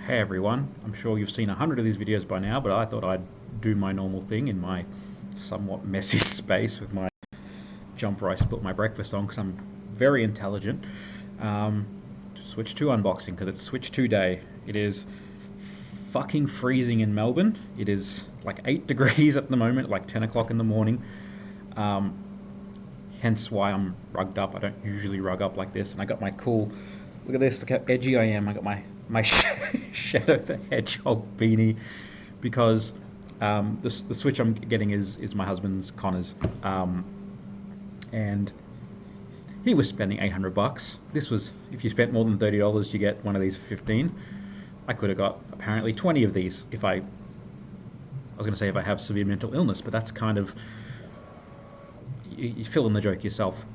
Hey everyone, I'm sure you've seen 100 of these videos by now, but I thought I'd do my normal thing in my somewhat messy space with my jumper I split my breakfast on because I'm very intelligent. Um, Switch 2 unboxing because it's Switch 2 day. It is fucking freezing in Melbourne. It is like 8 degrees at the moment, like 10 o'clock in the morning. Um, Hence why I'm rugged up. I don't usually rug up like this. And I got my cool. Look at this. Look how edgy I am. I got my Shadow the Hedgehog beanie because the Switch I'm getting is my husband's Connor's, and he was spending $800. This was if you spent more than $30, you get one of these for 15. I could have got apparently 20 of these if I was going to say if I have severe mental illness, but that's kind of you fill in the joke yourself.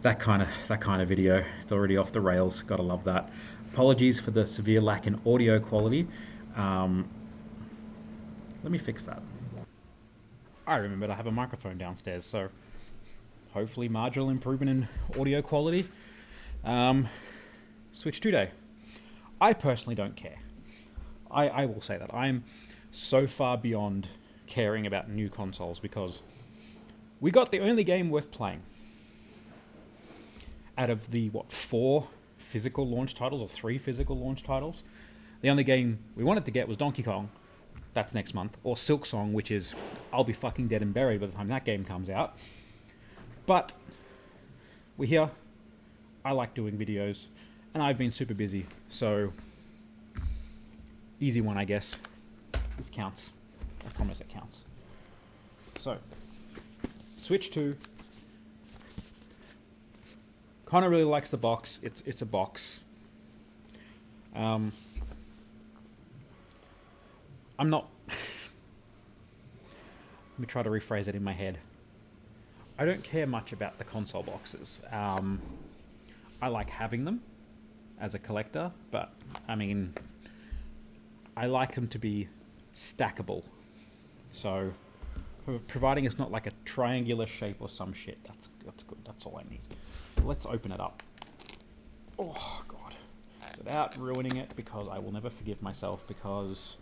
That kind of video. It's already off the rails. Gotta love that. Apologies for the severe lack in audio quality. Um, Let me fix that. I remembered I have a microphone downstairs, so hopefully marginal improvement in audio quality. Um, Switch 2 day. I personally don't care. I will say that. I'm so far beyond caring about new consoles because we got the only game worth playing out of the four physical launch titles or three physical launch titles. The only game we wanted to get was Donkey Kong. That's next month. Or Silksong, which is I'll be fucking dead and buried by the time that game comes out. But we're here. I like doing videos, and I've been super busy, so easy one, I guess. This counts. I promise it counts. So, Switch 2. Connor really likes the box. It's a box. I'm not. Let me try to rephrase it in my head. I don't care much about the console boxes. I like having them as a collector, but I mean, I like them to be stackable. So, providing it's not like a triangular shape or some shit, that's good. That's all I need. Let's open it up. Oh god! Without ruining it, because I will never forgive myself because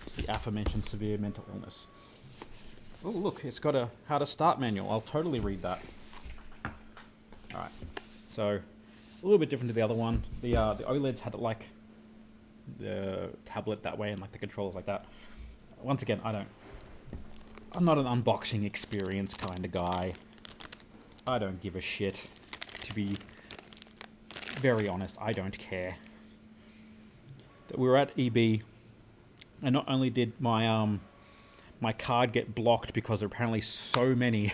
it's the aforementioned severe mental illness. Oh look, it's got a how to start manual. I'll totally read that. All right. So a little bit different to the other one. The OLEDs had like the tablet that way and like the controllers like that. Once again, I'm not an unboxing experience kind of guy. I don't give a shit. To be very honest, I don't care. We were at EB, and not only did my my card get blocked because there are apparently so many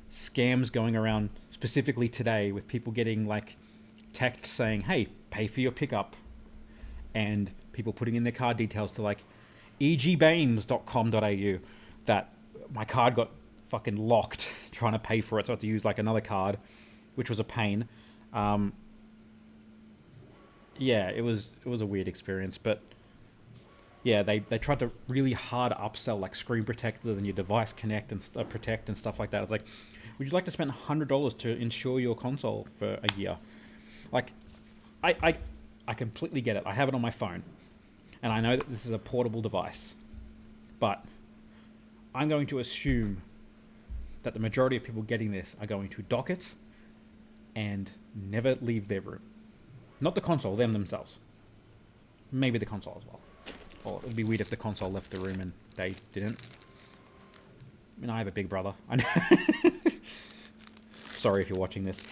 scams going around, specifically today, with people getting like text saying, "Hey, pay for your pickup," and people putting in their card details to like egbames.com.au. That my card got fucking locked trying to pay for it, so I had to use like another card, which was a pain. Yeah, it was a weird experience, but yeah, they tried to really hard upsell like screen protectors and your device connect and protect and stuff like that. It's like, would you like to spend $100 to insure your console for a year? Like, I completely get it. I have it on my phone, and I know that this is a portable device, but I'm going to assume that the majority of people getting this are going to dock it and never leave their room. Not the console, them themselves. Maybe the console as well. Or it would be weird if the console left the room and they didn't. I mean, I have a big brother. I know. Sorry if you're watching this.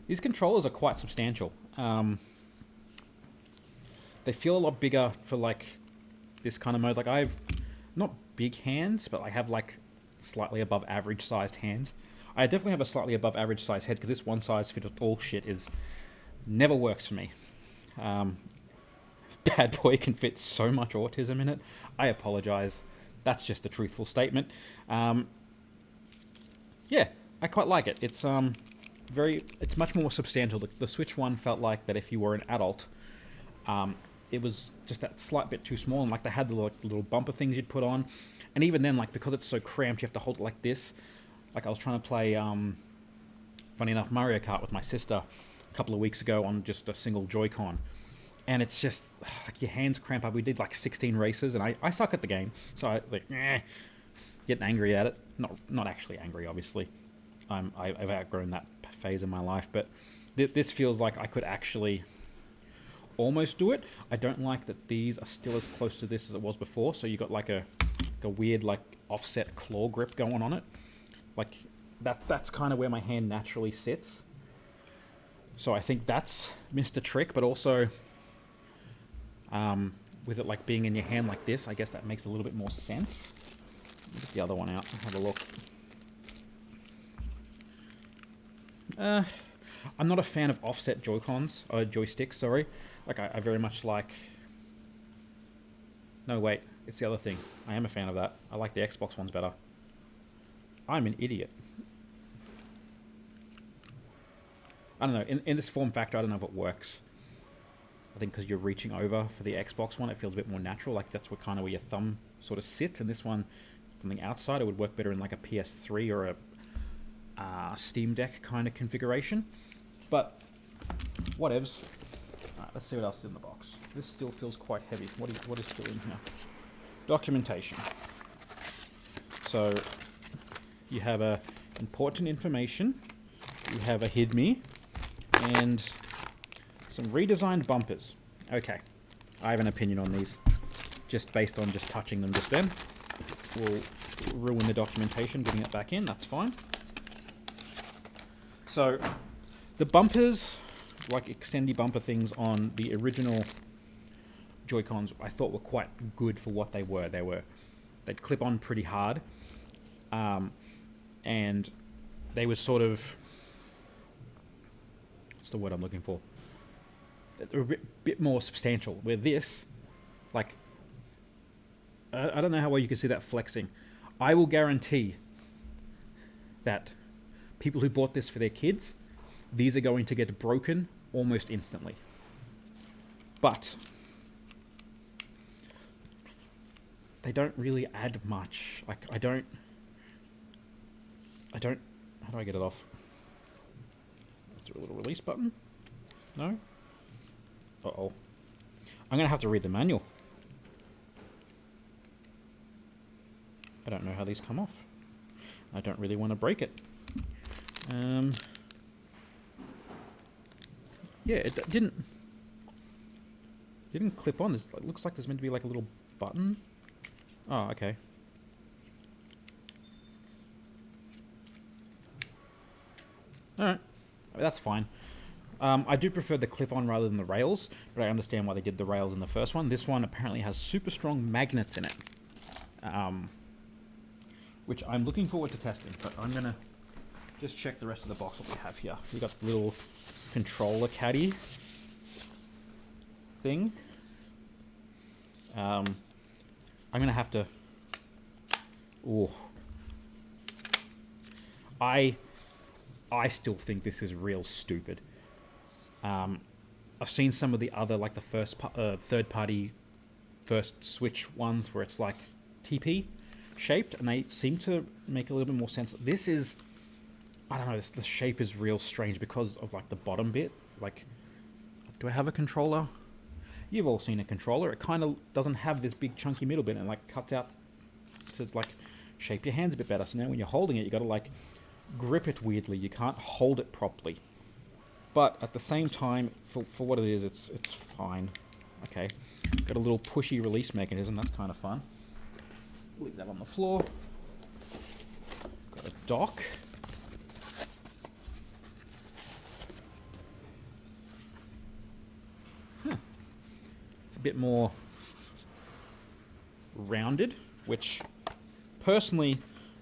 These controllers are quite substantial. They feel a lot bigger for like this kind of mode. Like I have not big hands, but I have like slightly above average sized hands. I definitely have a slightly above average sized head because this one size fit all shit is never works for me. Bad Boy can fit so much autism in it. I apologize. That's just a truthful statement. Yeah, I quite like it. It's it's much more substantial. The Switch one felt like that if you were an adult, it was just that slight bit too small, and like they had the little bumper things you'd put on, and even then, like because it's so cramped, you have to hold it like this. Like I was trying to play funny enough, Mario Kart with my sister a couple of weeks ago on just a single Joy-Con. And it's just, like, your hands cramp up. We did, like, 16 races, and I suck at the game. So I, like, getting angry at it. Not actually angry, obviously. I've outgrown that phase in my life. But this feels like I could actually almost do it. I don't like that these are still as close to this as it was before. So you got, like, a weird, like, offset claw grip going on it. Like, that's kind of where my hand naturally sits. So I think that's missed a trick, but also... with it like being in your hand like this, I guess that makes a little bit more sense. Get the other one out and have a look. I'm not a fan of offset Joy-Cons, or joysticks, sorry. Like, I very much like... No, wait, it's the other thing. I am a fan of that. I like the Xbox ones better. I'm an idiot. I don't know, in this form factor, I don't know if it works. I think because you're reaching over for the Xbox one, it feels a bit more natural. Like, that's kind of where your thumb sort of sits. And this one, something outside, it would work better in like a PS3 or a Steam Deck kind of configuration. But, whatevs. Alright, let's see what else is in the box. This still feels quite heavy. What is still in here? Documentation. So, you have important information. You have a HIDME. And... some redesigned bumpers. Okay. I have an opinion on these. Just based on just touching them just then. We'll ruin the documentation getting it back in. That's fine. So, the bumpers, like extendy bumper things on the original Joy-Cons, I thought were quite good for what they were. They'd clip on pretty hard. And they were sort of... what's the word I'm looking for? They're a bit more substantial. Where this, like, I don't know how well you can see that flexing. I will guarantee that people who bought this for their kids, these are going to get broken almost instantly. But they don't really add much. Like, I don't, how do I get it off? Is there a little release button? No? Uh-oh. I'm going to have to read the manual. I don't know how these come off. I don't really want to break it. Yeah, it didn't clip on. It looks like there's meant to be like a little button. Oh, okay. Alright. That's fine. I do prefer the clip-on rather than the rails, but I understand why they did the rails in the first one. This one apparently has super strong magnets in it, which I'm looking forward to testing, but I'm going to just check the rest of the box that we have here. We got the little controller caddy thing. I'm going to have to... Ooh. I still think this is real stupid. I've seen some of the other, like the third-party first Switch ones where it's like TP shaped, and they seem to make a little bit more sense. This is, I don't know, the shape is real strange because of like the bottom bit. Like, do I have a controller? You've all seen a controller. It kind of doesn't have this big chunky middle bit, and like cuts out to like shape your hands a bit better. So now when you're holding it, you got to like grip it weirdly. You can't hold it properly. But at the same time, for what it is, it's fine. Okay. Got a little pushy release mechanism. That's kind of fun. Leave that on the floor. Got a dock. It's a bit more rounded, which personally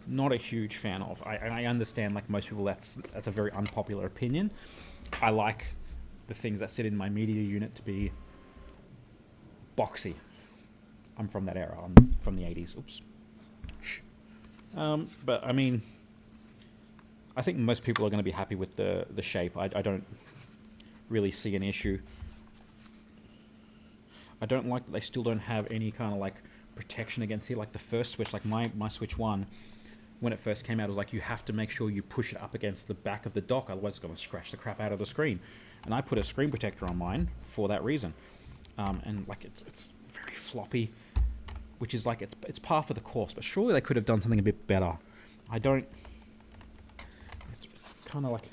not a huge fan of. I understand, like most people, that's a very unpopular opinion. I like the things that sit in my media unit to be boxy. I'm from that era. I'm from the 80s. Oops. But I mean, I think most people are going to be happy with the shape. I don't really see an issue. I don't like that they still don't have any kind of like protection against it. Like the first Switch, like my Switch 1, when it first came out, it was like, you have to make sure you push it up against the back of the dock, otherwise it's going to scratch the crap out of the screen. And I put a screen protector on mine for that reason. And like it's very floppy, which is like, it's par for the course, but surely they could have done something a bit better. I don't... It's kind of like...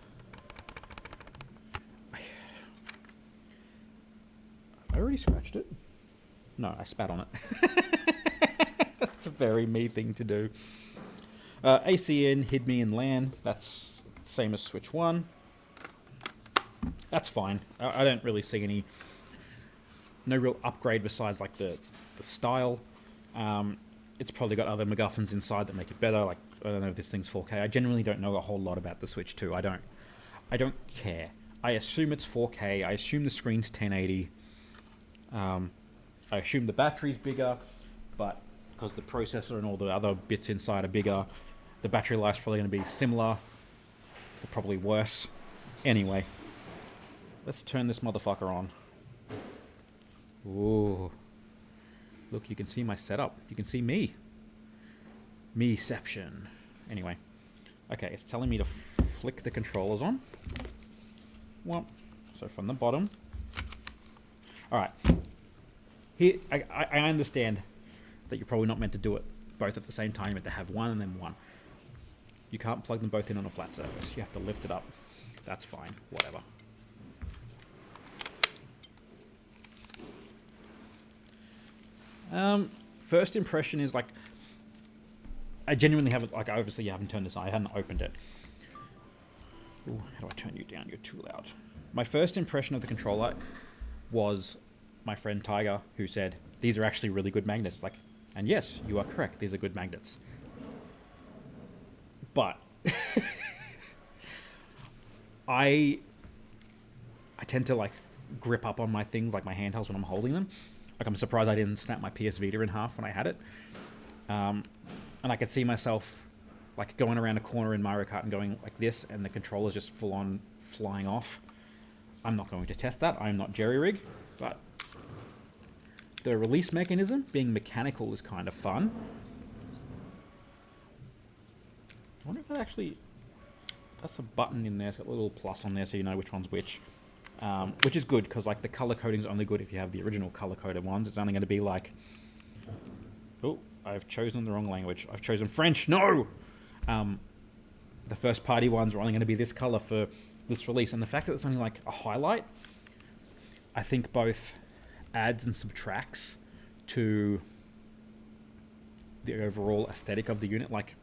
I already scratched it. No, I spat on it. That's a very me thing to do. ACN, HIDME, and LAN. That's same as Switch 1. That's fine. I don't really see any... No real upgrade besides like the style. It's probably got other MacGuffins inside that make it better. Like, I don't know if this thing's 4K. I genuinely don't know a whole lot about the Switch 2. I don't care. I assume it's 4K. I assume the screen's 1080. I assume the battery's bigger, but because the processor and all the other bits inside are bigger, the battery life's probably going to be similar, or probably worse. Anyway, let's turn this motherfucker on. Ooh. Look, you can see my setup. You can see me. Meception. Anyway. Okay, it's telling me to flick the controllers on. Well, so from the bottom. Alright. Here, I understand that you're probably not meant to do it both at the same time. You're meant to have one and then one. You can't plug them both in on a flat surface. You have to lift it up. That's fine. Whatever. First impression is like, I genuinely haven't, like, obviously you haven't turned this on. I hadn't opened it. Ooh, how do I turn you down? You're too loud. My first impression of the controller was my friend Tiger, who said, these are actually really good magnets. Like, and yes, you are correct. These are good magnets. But I tend to like grip up on my things, like my handhelds when I'm holding them. Like, I'm surprised I didn't snap my PS Vita in half when I had it. And I could see myself like going around a corner in Mario Kart and going like this, and the controller's just full on flying off. I'm not going to test that. I'm not jerry-rig, but the release mechanism being mechanical is kind of fun. I wonder if that actually... That's a button in there. It's got a little plus on there so you know which one's which. Which is good, because like the color coding is only good if you have the original color-coded ones. It's only going to be like... Oh, I've chosen the wrong language. I've chosen French. No! The first-party ones are only going to be this color for this release. And the fact that it's only like a highlight, I think both adds and subtracts to the overall aesthetic of the unit. Like,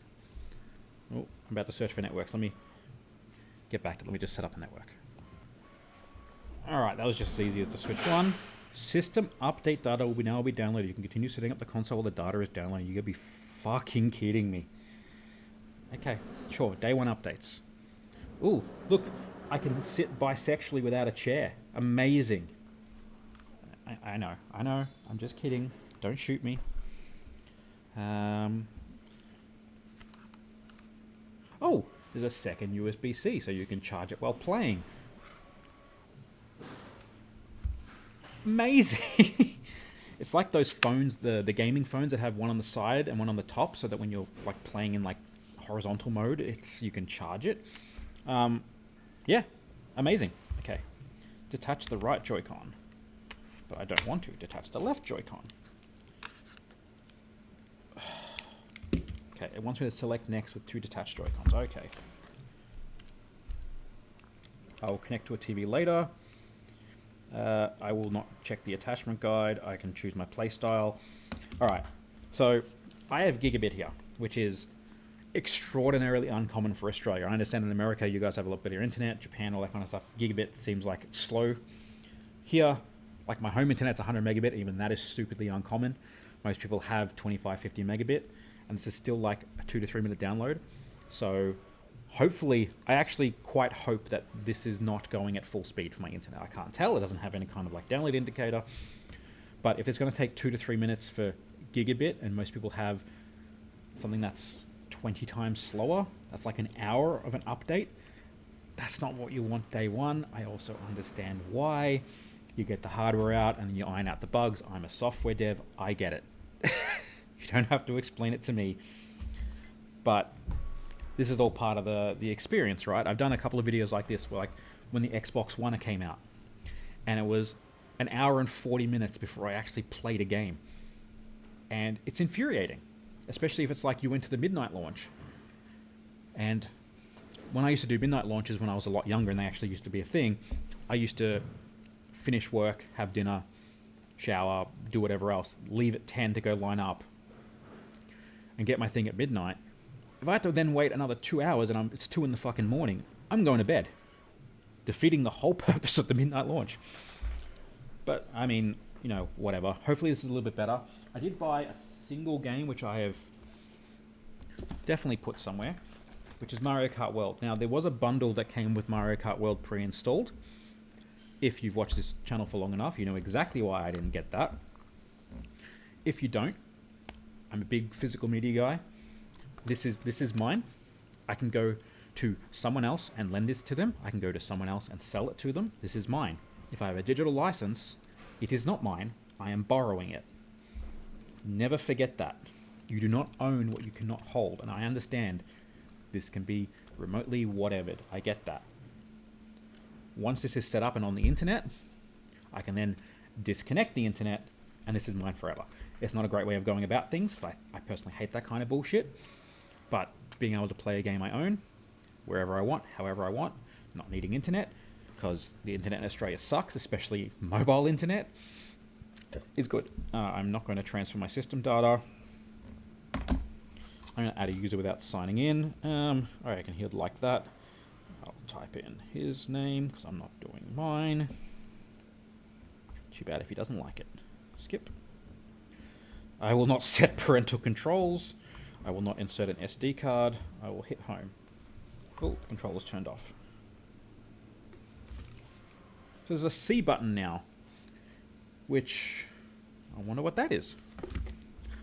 oh, I'm about to search for networks. Let me get back to it. Let me just set up a network. Alright, that was just as easy as the Switch 1. System update data will now be downloaded. You can continue setting up the console while the data is downloading. You're gonna be fucking kidding me. Okay, sure. Day 1 updates. Ooh, look. I can sit bisexually without a chair. Amazing. I know. I'm just kidding. Don't shoot me. Oh, there's a second USB-C, so you can charge it while playing. Amazing. It's like those phones, the gaming phones that have one on the side and one on the top, so that when you're like playing in like horizontal mode, you can charge it. Yeah, amazing. Okay, detach the right Joy-Con, but I don't want to detach the left Joy-Con. Okay, it wants me to select next with 2 detached Joy-Cons. Okay. I'll connect to a TV later. I will not check the attachment guide. I can choose my playstyle. Alright, so I have Gigabit here, which is extraordinarily uncommon for Australia. I understand in America you guys have a lot better internet, Japan, all that kind of stuff. Gigabit seems like it's slow. Here, like my home internet's 100 megabit, even that is stupidly uncommon. Most people have 25, 50 megabit, and this is still like a 2 to 3 minute download. So hopefully, I actually quite hope that this is not going at full speed for my internet. I can't tell. It doesn't have any kind of like download indicator. But if it's going to take 2 to 3 minutes for gigabit, and most people have something that's 20 times slower, that's like an hour of an update. That's not what you want day 1. I also understand why. You get the hardware out and you iron out the bugs. I'm a software dev. I get it. You don't have to explain it to me. But this is all part of the experience, right? I've done a couple of videos like this where, like, when the Xbox One came out, and it was an hour and 40 minutes before I actually played a game. And it's infuriating, especially if it's like you went to the midnight launch. And when I used to do midnight launches when I was a lot younger and they actually used to be a thing, I used to finish work, have dinner, shower, do whatever else, leave at 10 to go line up and get my thing at midnight. If I have to then wait another 2 hours and it's 2 in the fucking morning, I'm going to bed, defeating the whole purpose of the midnight launch. But, I mean, you know, whatever. Hopefully this is a little bit better. I did buy a single game, which I have definitely put somewhere, which is Mario Kart World. Now, there was a bundle that came with Mario Kart World pre-installed. If you've watched this channel for long enough, you know exactly why I didn't get that. If you don't, I'm a big physical media guy. This is mine. I can go to someone else and lend this to them. I can go to someone else and sell it to them. This is mine. If I have a digital license, it is not mine. I am borrowing it. Never forget that. You do not own what you cannot hold. And I understand this can be remotely whatevered. I get that. Once this is set up and on the internet, I can then disconnect the internet, and this is mine forever. It's not a great way of going about things, because I personally hate that kind of bullshit. But being able to play a game I own, wherever I want, however I want, not needing internet, because the internet in Australia sucks, especially mobile internet, is good. I'm not going to transfer my system data. I'm going to add a user without signing in. I reckon he'd like that. I'll type in his name, because I'm not doing mine. Too bad if he doesn't like it. Skip. I will not set parental controls. I will not insert an SD card. I will hit home. Cool, the controller's turned off. So there's a C button now, which I wonder what that is.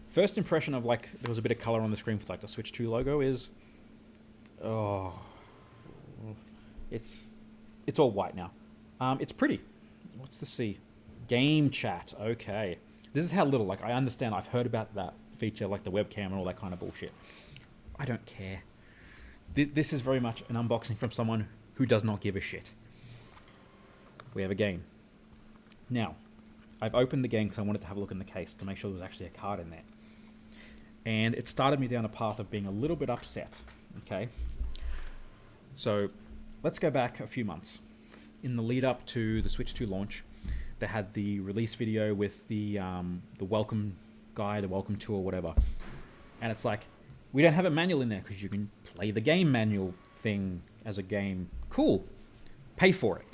First impression of, like, there was a bit of color on the screen for, like, the Switch 2 logo is, oh, it's all white now. It's pretty. What's the C? Game chat. Okay. This is how little, like, I understand. I've heard about that feature, like the webcam and all that kind of bullshit. I don't care. This is very much an unboxing from someone who does not give a shit. We have a game. Now, I've opened the game because I wanted to have a look in the case to make sure there was actually a card in there. And it started me down a path of being a little bit upset, okay? So, let's go back a few months. In the lead up to the Switch 2 launch, they had the release video with the welcome guide, the welcome tour, whatever. And it's like, we don't have a manual in there because you can play the game manual thing as a game. Cool. Pay for it.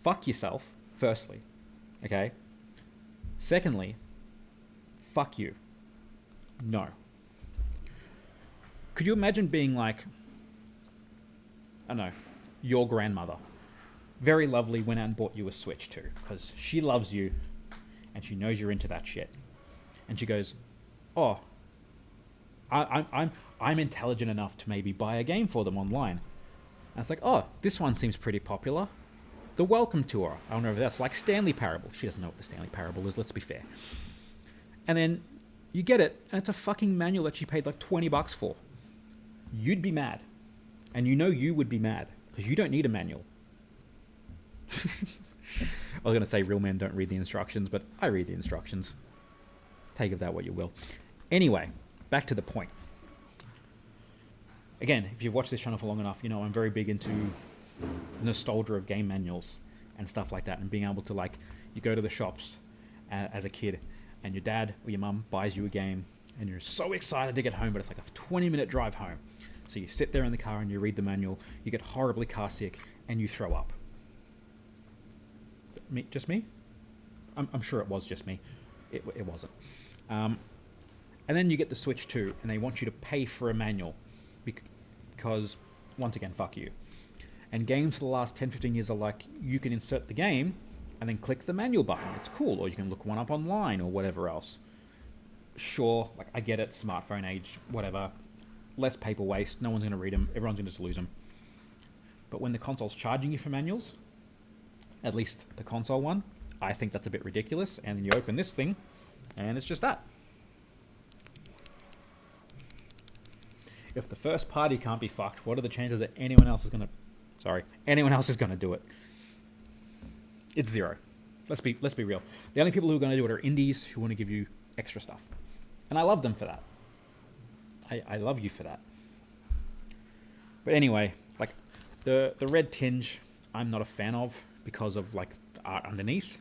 Fuck yourself, firstly. Okay? Secondly, fuck you. No. Could you imagine being like, I don't know, your grandmother? Very lovely, went out and bought you a Switch 2 because she loves you and she knows you're into that shit. And she goes, oh, I'm intelligent enough to maybe buy a game for them online. And it's like, oh, this one seems pretty popular. The Welcome Tour. I don't know if that's like Stanley Parable. She doesn't know what the Stanley Parable is, let's be fair. And then you get it, and it's a fucking manual that she paid like $20 for. You'd be mad. And you know you would be mad, because you don't need a manual. I was going to say real men don't read the instructions, but I read the instructions. Take of that what you will. Anyway, back to the point. Again, if you've watched this channel for long enough, you know I'm very big into nostalgia of game manuals and stuff like that, and being able to, like, you go to the shops as a kid and your dad or your mum buys you a game and you're so excited to get home, but it's like a 20-minute drive home. So you sit there in the car and you read the manual, you get horribly car sick, and you throw up. Just me? I'm sure it was just me. It wasn't. And then you get the Switch 2 and they want you to pay for a manual because, once again, fuck you. And games for the last 10-15 years are like, you can insert the game and then click the manual button. It's cool. Or you can look one up online or whatever else. Sure, like, I get it, smartphone age, whatever. Less paper waste, no one's going to read them, everyone's going to just lose them. But when the console's charging you for manuals, at least the console one, I think that's a bit ridiculous. And then you open this thing, and it's just that. If the first party can't be fucked, what are the chances that anyone else is gonna do it? It's zero. Let's be real. The only people who are gonna do it are indies who want to give you extra stuff, and I love them for that. I love you for that. But anyway, like the red tinge, I'm not a fan of because of like the art underneath.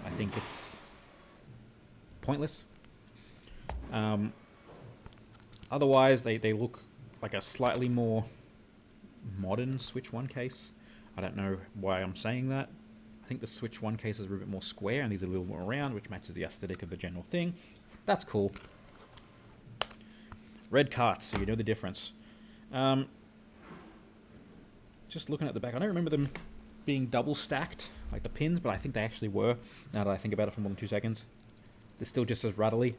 I think it's pointless. Otherwise, they look like a slightly more modern Switch 1 case. I don't know why I'm saying that. I think the Switch 1 cases are a bit more square, and these are a little more round, which matches the aesthetic of the general thing. That's cool. Red carts, so you know the difference. Just looking at the back, I don't remember them being double stacked, like the pins, but I think they actually were, now that I think about it for more than 2 seconds. They're still just as rattly.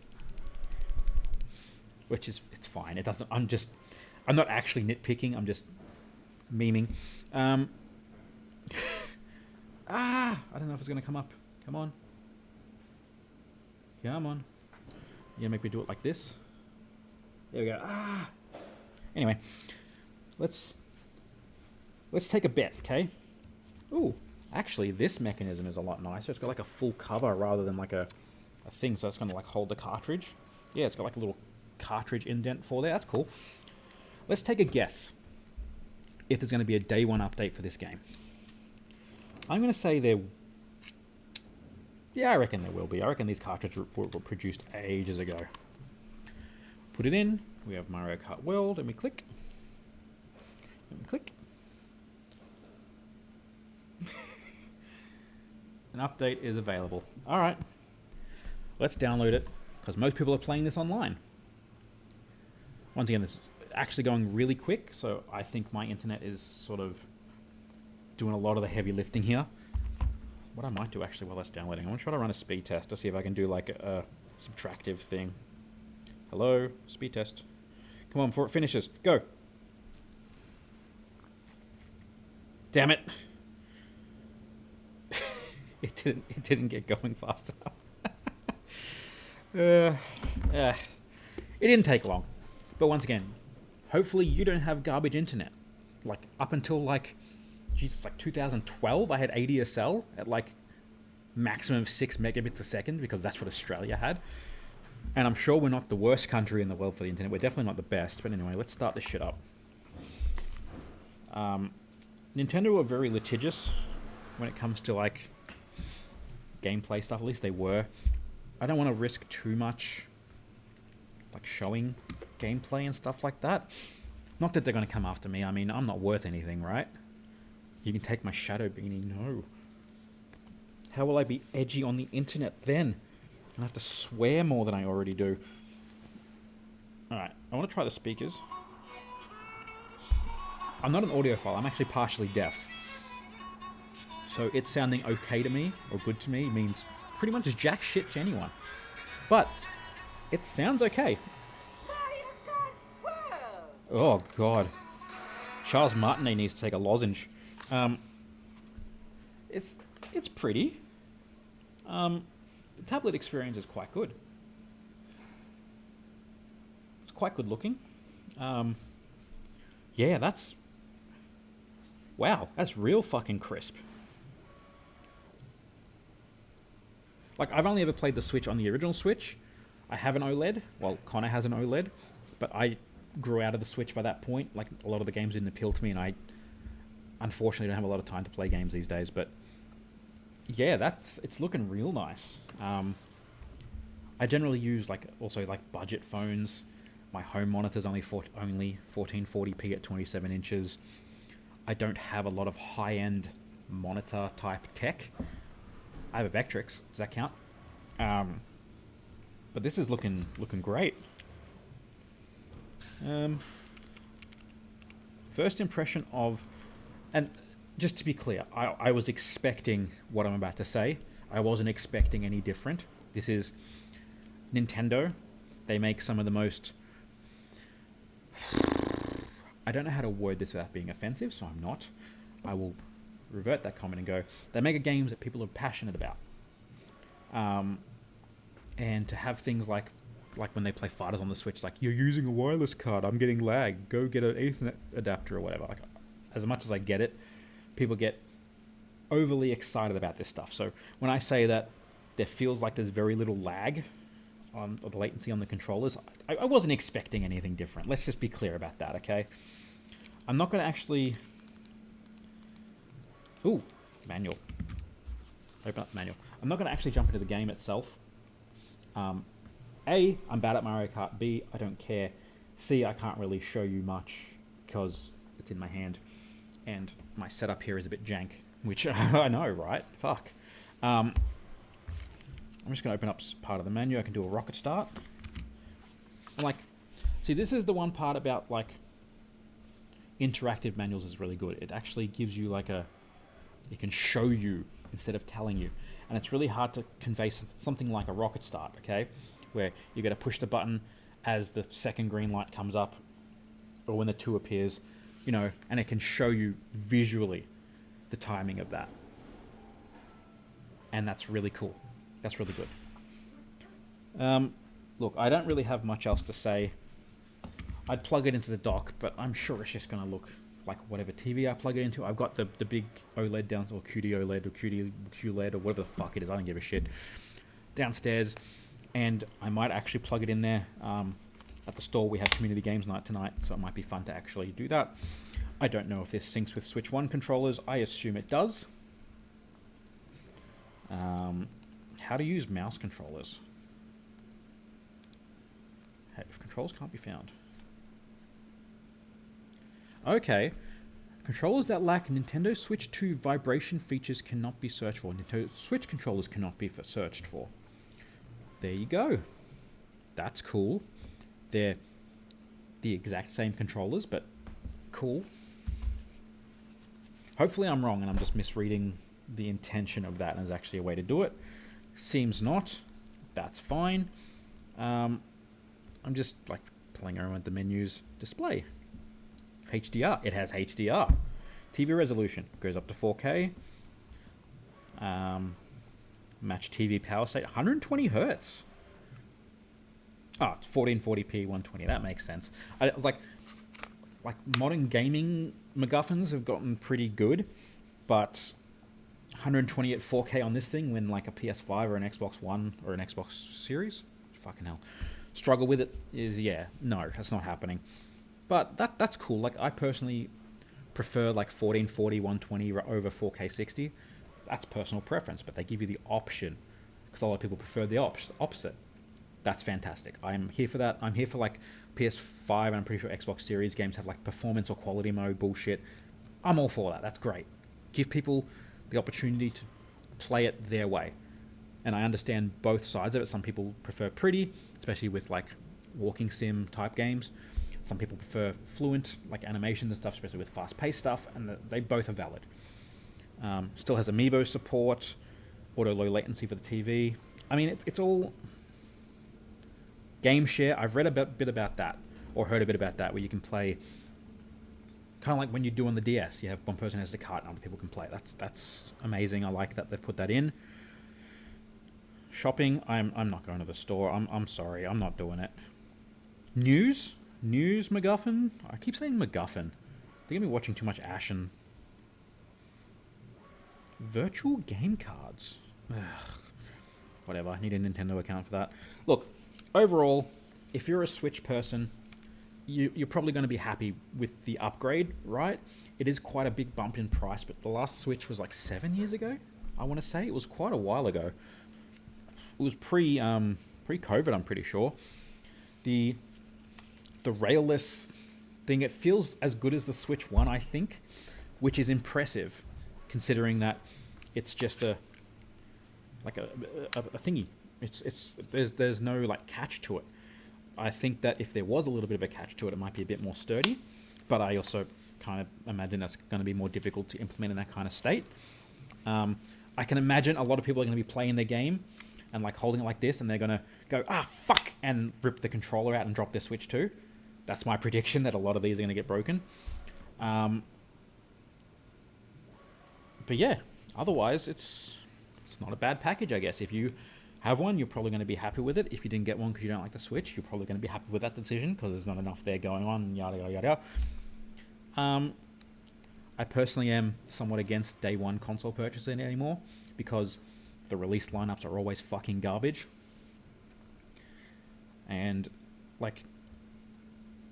Which is, it's fine. It doesn't, I'm not actually nitpicking, I'm just memeing. I don't know if it's going to come up. Come on. Come on. You gonna make me do it like this? There we go. Anyway, let's take a bet, okay? Ooh, actually, this mechanism is a lot nicer. It's got like a full cover rather than like a thing, so it's going to like hold the cartridge. Yeah, it's got like a little cartridge indent for there. That's cool. Let's take a guess if there's going to be a day one update for this game. I'm going to say there... Yeah, I reckon there will be. I reckon these cartridges were produced ages ago. Put it in. We have Mario Kart World, and we click. And we click. An update is available. Alright. Let's download it, because most people are playing this online. Once again, this is actually going really quick, so I think my internet is sort of doing a lot of the heavy lifting here. What I might do actually while that's downloading, I want to try to run a speed test to see if I can do like a subtractive thing. Hello, speed test. Come on, before it finishes. Go. Damn it. It didn't get going fast enough. It didn't take long. But once again, hopefully you don't have garbage internet. Like, up until like, Jesus, like 2012, I had ADSL at like maximum of 6 megabits a second, because that's what Australia had. And I'm sure we're not the worst country in the world for the internet. We're definitely not the best. But anyway, let's start this shit up. Nintendo were very litigious when it comes to like gameplay stuff. At least they were. I don't want to risk too much like showing gameplay and stuff like that. Not that they're going to come after me. I mean, I'm not worth anything, right? You can take my shadow beanie. No. How will I be edgy on the internet then? I have to swear more than I already do. Alright, I want to try the speakers. I'm not an audiophile, I'm actually partially deaf. So it sounding okay to me, or good to me, means pretty much jack shit to anyone. But it sounds okay. Oh god. Charles Martinet needs to take a lozenge. It's pretty. The tablet experience is quite good. It's quite good looking. Yeah, that's... Wow, that's real fucking crisp. Like, I've only ever played the Switch on the original Switch. I have an OLED. Well, Connor has an OLED. But I grew out of the Switch by that point. Like, a lot of the games didn't appeal to me, and I unfortunately don't have a lot of time to play games these days. But yeah, it's looking real nice. I generally use also budget phones. My home monitor's only 1440p at 27 inches. I don't have a lot of high-end monitor type tech. I have a Vectrix. Does that count? But this is looking great. First impression of, and just to be clear, I was expecting what I'm about to say. I wasn't expecting any different. This is Nintendo. They make some of the most... I don't know how to word this without being offensive, so I'm not. I will revert that comment and go, they make games that people are passionate about. And to have things like like when they play fighters on the Switch, like, you're using a wireless card, I'm getting lag, go get an Ethernet adapter or whatever. Like, as much as I get it, people get overly excited about this stuff. So when I say that there feels like there's very little lag on or the latency on the controllers, I wasn't expecting anything different. Let's just be clear about that, okay? I'm not going to actually... Ooh, manual. Open up the manual. I'm not going to actually jump into the game itself. A, I'm bad at Mario Kart. B, I don't care. C, I can't really show you much because it's in my hand. And my setup here is a bit jank, which I know, right? Fuck. I'm just going to open up part of the menu. I can do a rocket start. And like, see, this is the one part about like interactive manuals is really good. It actually gives you like it can show you instead of telling you. And it's really hard to convey something like a rocket start, okay? Where you got to push the button as the second green light comes up or when the 2 appears, you know, and it can show you visually the timing of that. And that's really cool. That's really good. Look, I don't really have much else to say. I'd plug it into the dock, but I'm sure it's just going to look like whatever TV I plug it into. I've got the big OLED down, or QD OLED, or QLED, or whatever the fuck it is. I don't give a shit. Downstairs, and I might actually plug it in there. At the store, we have community games night tonight, so it might be fun to actually do that. I don't know if this syncs with Switch 1 controllers. I assume it does. How to use mouse controllers. Hey, if controls can't be found. Okay. Controllers that lack Nintendo Switch 2 vibration features cannot be searched for. Nintendo Switch controllers cannot be searched for. There you go. That's cool. They're the exact same controllers, but cool. Hopefully I'm wrong and I'm just misreading the intention of that and there's actually a way to do it. Seems not. That's fine. I'm just like playing around with the menus. Display. HDR. It has HDR. TV resolution goes up to 4K. Match TV power state. 120 hertz. Oh, it's 1440p 120. That makes sense. Like modern gaming MacGuffins have gotten pretty good, but 120 at 4K on this thing when like a PS5 or an Xbox One or an Xbox Series, fucking hell, struggle with it is, yeah, no, that's not happening. But that's cool. Like, I personally prefer like 1440 120 over 4K 60. That's personal preference, but they give you the option because a lot of people prefer the opposite. That's fantastic. I'm here for that. I'm here for like PS5 and I'm pretty sure Xbox Series games have like performance or quality mode bullshit. I'm all for that. That's great. Give people the opportunity to play it their way. And I understand both sides of it. Some people prefer pretty, especially with like walking sim type games. Some people prefer fluent, like animation and stuff, especially with fast-paced stuff, and they both are valid. Still has amiibo support, auto low latency for the TV. I mean, it's all game share. I've read a bit about that, or heard a bit about that, where you can play kind of like when you do on the DS. You have one person has the cart and other people can play. That's amazing. I like that they've put that in. Shopping, I'm not going to the store. I'm sorry, I'm not doing it. News MacGuffin. I keep saying MacGuffin. I think I've been watching too much Ashen. Virtual game cards. Ugh. Whatever. I need a Nintendo account for that. Look, overall, if you're a Switch person, you're probably going to be happy with the upgrade, right? It is quite a big bump in price, but the last Switch was like 7 years ago. I want to say it was quite a while ago. It was pre-COVID, I'm pretty sure. The railless thing, it feels as good as the Switch 1, I think, which is impressive, considering that it's just a thingy. There's no like catch to it. I think that if there was a little bit of a catch to it, it might be a bit more sturdy, but I also kind of imagine that's going to be more difficult to implement in that kind of state. I can imagine a lot of people are going to be playing their game and like holding it like this, and they're going to go, fuck, and rip the controller out and drop their Switch 2. That's my prediction, that a lot of these are going to get broken. But yeah, otherwise it's not a bad package, I guess. If you have one, you're probably going to be happy with it. If you didn't get one because you don't like the Switch, you're probably going to be happy with that decision because there's not enough there going on, yada, yada, yada. I personally am somewhat against day one console purchasing anymore because the release lineups are always fucking garbage. And, like,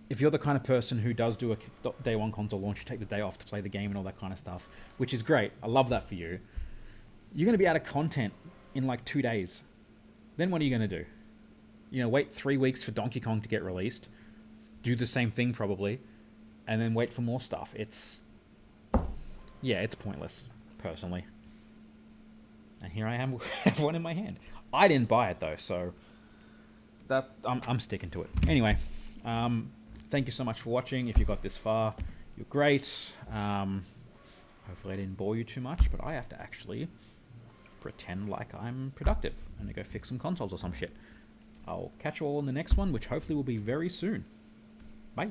if you're the kind of person who does do a day one console launch, you take the day off to play the game and all that kind of stuff, which is great. I love that for you. You're going to be out of content in like 2 days. Then what are you going to do? You know, wait 3 weeks for Donkey Kong to get released, do the same thing probably, and then wait for more stuff. It's pointless, personally. And here I am with one in my hand. I didn't buy it though, so that I'm sticking to it. Anyway, thank you so much for watching. If you got this far, you're great. Hopefully I didn't bore you too much, but I have to actually pretend like I'm productive and go fix some consoles or some shit. I'll catch you all in the next one, which hopefully will be very soon. Bye.